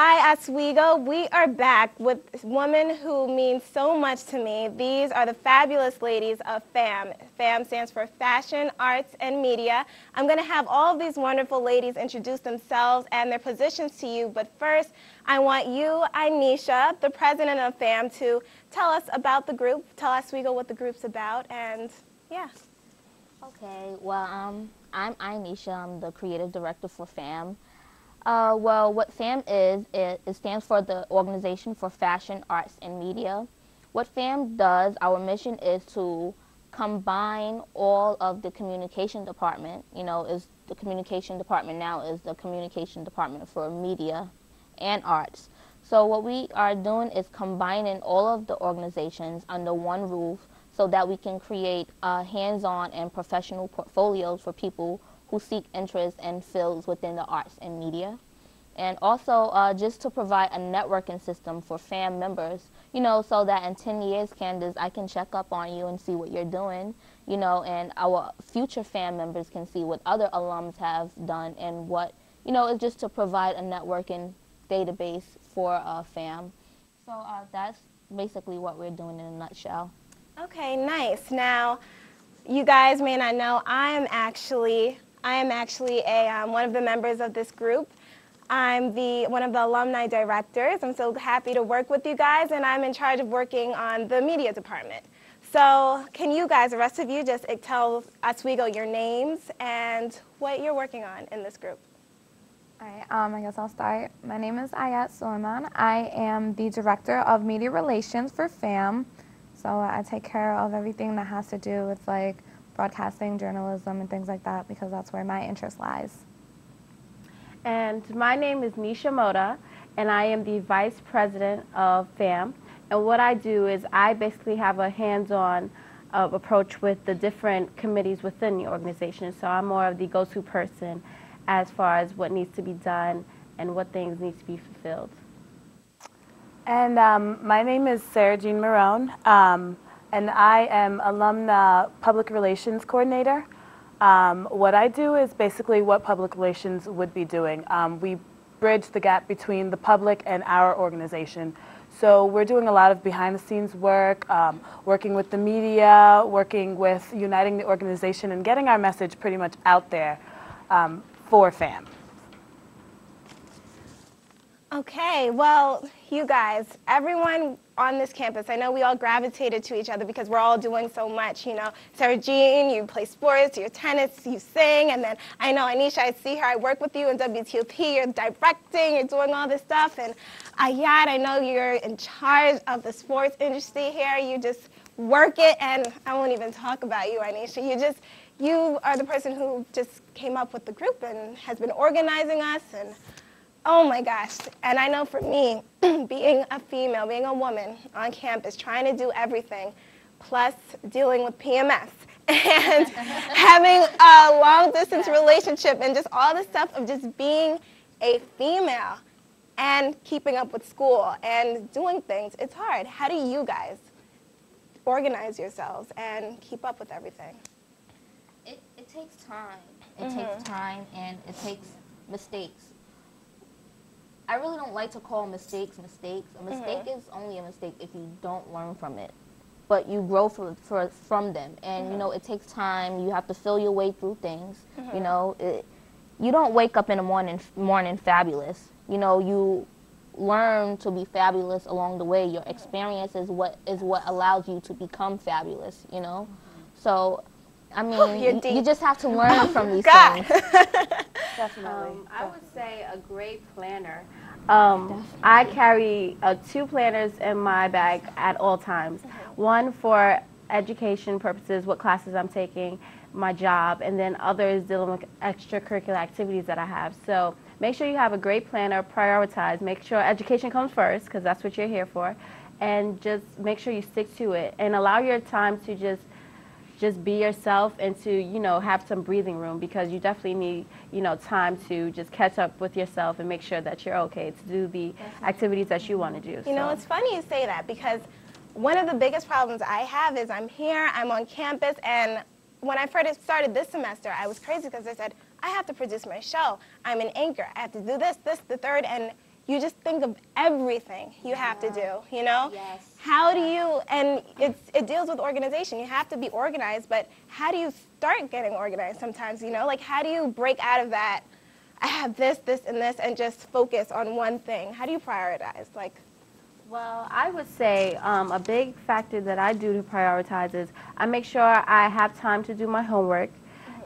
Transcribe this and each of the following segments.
Hi, Oswego. We are back with a woman who means so much to me. These are the fabulous ladies of FAM. FAM stands for Fashion, Arts, and Media. I'm going to have all of these wonderful ladies introduce themselves and their positions to you, but first, I want you, Anisha, the president of FAM, to tell us about the group, tell Oswego what the group's about, and yeah. Okay, well, I'm Anisha. I'm the creative director for FAM. Well, what FAM is, it stands for the Organization for Fashion, Arts, and Media. What FAM does, our mission is to combine all of the communication department. You know, is the communication department now is the communication department for media and arts. So what we are doing is combining all of the organizations under one roof so that we can create hands-on and professional portfolios for people who seek interest and fields within the arts and media. And also just to provide a networking system for FAM members, you know, so that in 10 years, Candace, I can check up on you and see what you're doing, you know, and our future FAM members can see what other alums have done and what, you know, it's just to provide a networking database for FAM. So that's basically what we're doing in a nutshell. Okay, nice. Now, you guys may not know, I am actually one of the members of this group. I'm one of the alumni directors. I'm so happy to work with you guys, and I'm in charge of working on the media department. So can you guys, the rest of you, just tell Oswego your names and what you're working on in this group? All right, I guess I'll start. My name is Ayat Suleiman. I am the Director of Media Relations for FAM. So I take care of everything that has to do with like broadcasting, journalism, and things like that because that's where my interest lies. And my name is Nisha Moda, and I am the Vice President of FAM. And what I do is I basically have a hands-on approach with the different committees within the organization. So I'm more of the go-to person as far as what needs to be done and what things need to be fulfilled. And my name is Sarah Jean Marone, and I am Alumna Public Relations Coordinator. What I do is basically what public relations would be doing. We bridge the gap between the public and our organization. So we're doing a lot of behind-the-scenes work, working with the media, working with uniting the organization and getting our message pretty much out there for FAM. Okay, well, you guys, everyone on this campus, I know we all gravitated to each other because we're all doing so much, you know. Sarah Jean, you play sports, you're tennis, you sing, and then I know Anisha, I see her, I work with you in WTOP, you're directing, you're doing all this stuff, and Ayat, I know you're in charge of the sports industry here, you just work it, and I won't even talk about you, Anisha, you are the person who just came up with the group and has been organizing us, and oh my gosh, and I know for me, being a female, being a woman on campus, trying to do everything, plus dealing with PMS, and having a long-distance relationship, and just all the stuff of just being a female, and keeping up with school, and doing things, it's hard. How do you guys organize yourselves and keep up with everything? It takes time. It takes time, and it takes mistakes. I really don't like to call mistakes mistakes. A mistake is only a mistake if you don't learn from it. But you grow from them. And, you know, it takes time. You have to feel your way through things. You know, you don't wake up in the morning fabulous. You know, you learn to be fabulous along the way. Your experience is what allows you to become fabulous, you know. So, I mean, you just have to learn from these things. Definitely. I would say a great planner. I carry 2 planners in my bag at all times. One for education purposes, what classes I'm taking, my job, and then others dealing with extracurricular activities that I have. So make sure you have a great planner, prioritize, make sure education comes first, because that's what you're here for, and just make sure you stick to it and allow your time to just be yourself and to, you know, have some breathing room, because you definitely need, you know, time to just catch up with yourself and make sure that you're okay to do the activities that you want to do. You know, it's funny you say that, because one of the biggest problems I have is I'm here, I'm on campus, and when I first started this semester, I was crazy because I said, I have to produce my show. I'm an anchor. I have to do this, the third, and you just think of everything you have to do, you know? Yes. How do you, and it deals with organization. You have to be organized, but how do you start getting organized sometimes, you know? Like, how do you break out of that, I have this, this, and this, and just focus on one thing? How do you prioritize? Like, Well, I would say a big factor that I do to prioritize is I make sure I have time to do my homework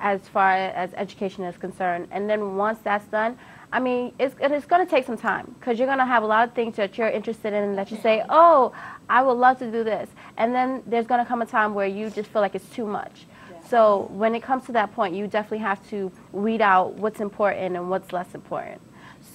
as far as education is concerned. And then once that's done, I mean, it's going to take some time because you're going to have a lot of things that you're interested in that you say, oh, I would love to do this. And then there's going to come a time where you just feel like it's too much. So when it comes to that point, you definitely have to weed out what's important and what's less important.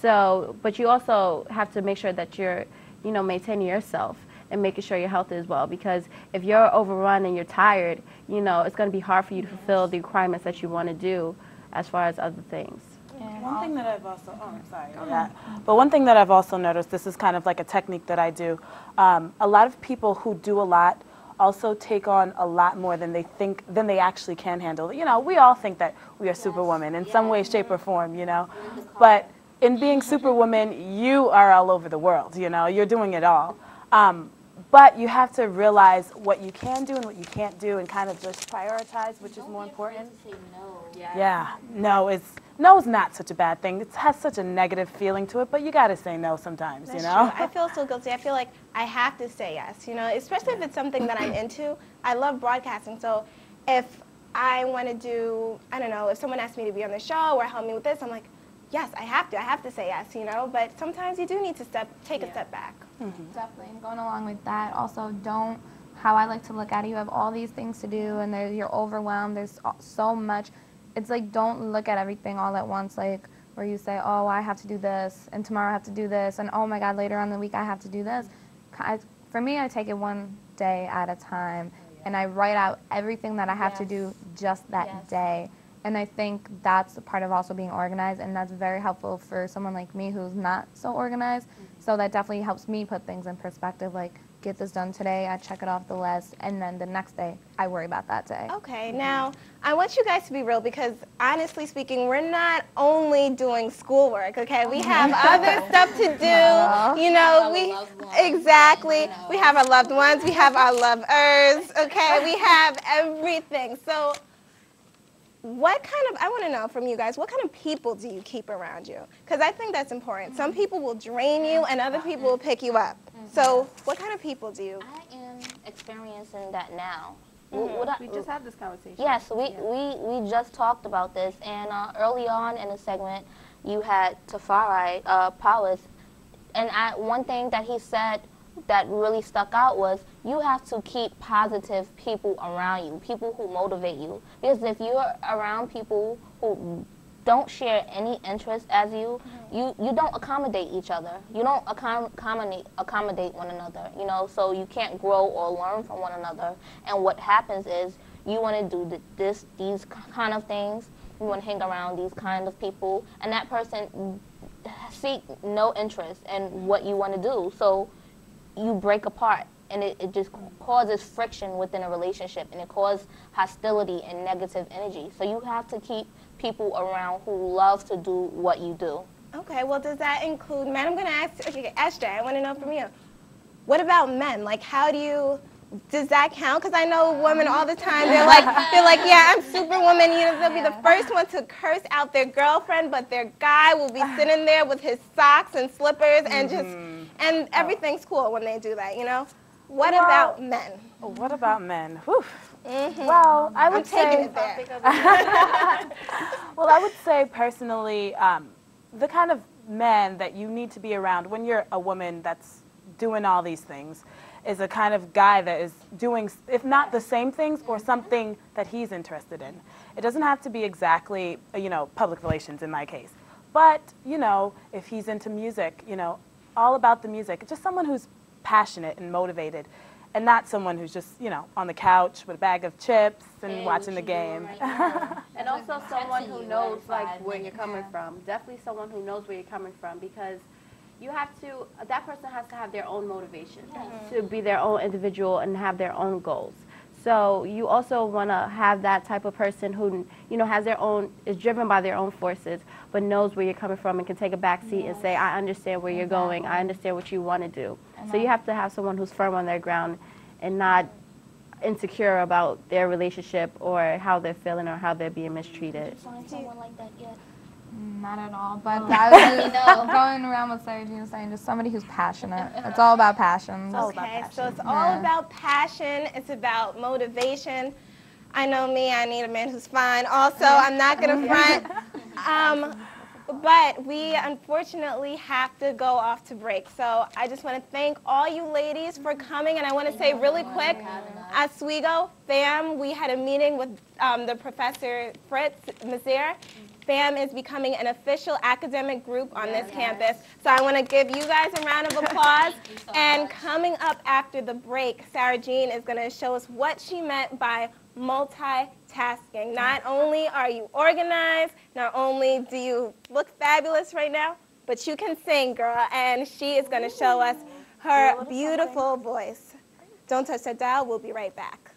So, but you also have to make sure that you're, you know, maintaining yourself and making sure your health is well, because if you're overrun and you're tired, you know, it's going to be hard for you to fulfill the requirements that you want to do as far as other things. One thing that I've also, oh, I'm sorry, yeah. But one thing that I've also noticed, this is kind of like a technique that I do, a lot of people who do a lot also take on a lot more than they actually can handle. You know, we all think that we are superwoman in some way, shape, or form, you know, but in being superwoman, you are all over the world, you know, you're doing it all. But you have to realize what you can do and what you can't do and kind of just prioritize, which is more important. Yeah, no is not such a bad thing. It has such a negative feeling to it, but you got to say no sometimes, you know? True. I feel so guilty. I feel like I have to say yes, you know, especially if it's something that I'm into. I love broadcasting, so if I want to do, I don't know, if someone asks me to be on the show or help me with this, I'm like, yes, I have to say yes, you know, but sometimes you do need to take a step back. Definitely, and going along with that, also don't, how I like to look at it, you have all these things to do and you're overwhelmed, there's so much. It's like, don't look at everything all at once, like where you say, oh, I have to do this, and tomorrow I have to do this, and oh my God, later on in the week I have to do this. For me, I take it one day at a time, and I write out everything that I have to do just that day. And I think that's a part of also being organized, and that's very helpful for someone like me who's not so organized. So that definitely helps me put things in perspective, like get this done today, I check it off the list, and then the next day I worry about that day. Okay, now I want you guys to be real, because honestly speaking, we're not only doing schoolwork, okay? We have other stuff to do, you know, exactly. We have our loved ones, we have our lovers, okay? We have everything. So what kind of, I want to know from you guys, what kind of people do you keep around you? Because I think that's important. Some people will drain you and other people will pick you up. So what kind of people do you? I am experiencing that now. We just had this conversation. Yes, we just talked about this, and early on in the segment, you had Tafari Powers, and one thing that he said that really stuck out was you have to keep positive people around you, people who motivate you. Because if you're around people who don't share any interest as you, you don't accommodate each other. You don't accommodate one another, you know, so you can't grow or learn from one another. And what happens is you want to do these kind of things, you want to hang around these kind of people, and that person seek no interest in what you want to do. So you break apart, and it just causes friction within a relationship, and it causes hostility and negative energy. So you have to keep people around who love to do what you do. Okay, well, does that include men? I'm going to ask, okay, SJ, I want to know from you. What about men? Like, how do you, does that count? Because I know women all the time, they're like, yeah, I'm superwoman. You know, they'll be the first one to curse out their girlfriend, but their guy will be sitting there with his socks and slippers and just, and everything's cool when they do that, you know? What about men? What about men? Whew. Well, I would say, well, I would say personally, the kind of men that you need to be around when you're a woman that's doing all these things is a kind of guy that is doing, if not the same things, or something that he's interested in. It doesn't have to be exactly, you know, public relations in my case. But, you know, if he's into music, you know, all about the music, just someone who's passionate and motivated, and not someone who's just, you know, on the couch with a bag of chips and watching the game. And also someone who knows, like, where you're coming from. Definitely someone who knows where you're coming from, because you have to, that person has to have their own motivation to be their own individual and have their own goals. So you also want to have that type of person who, you know, has their own, is driven by their own forces, but knows where you're coming from and can take a back seat and say, I understand where you're going. I understand what you want to do. So you have to have someone who's firm on their ground and not insecure about their relationship or how they're feeling or how they're being mistreated. Did you find someone like that yet? Not at all, but I was just going around what Sarah Jean was saying, just somebody who's passionate. It's all about passion. Okay, so it's all about passion. It's about motivation. I know me, I need a man who's fine. Also, I'm not going to front. But we unfortunately have to go off to break. So I just want to thank all you ladies for coming. And I want to say really quick, Oswego, FAM, we had a meeting with the Professor Fritz Mazier. FAM is becoming an official academic group on this campus. So I want to give you guys a round of applause. And coming up after the break, Sarah Jean is going to show us what she meant by multitasking. Not only are you organized, not only do you look fabulous right now, but you can sing, girl. And she is going to show us her beautiful voice. Don't touch that dial. We'll be right back.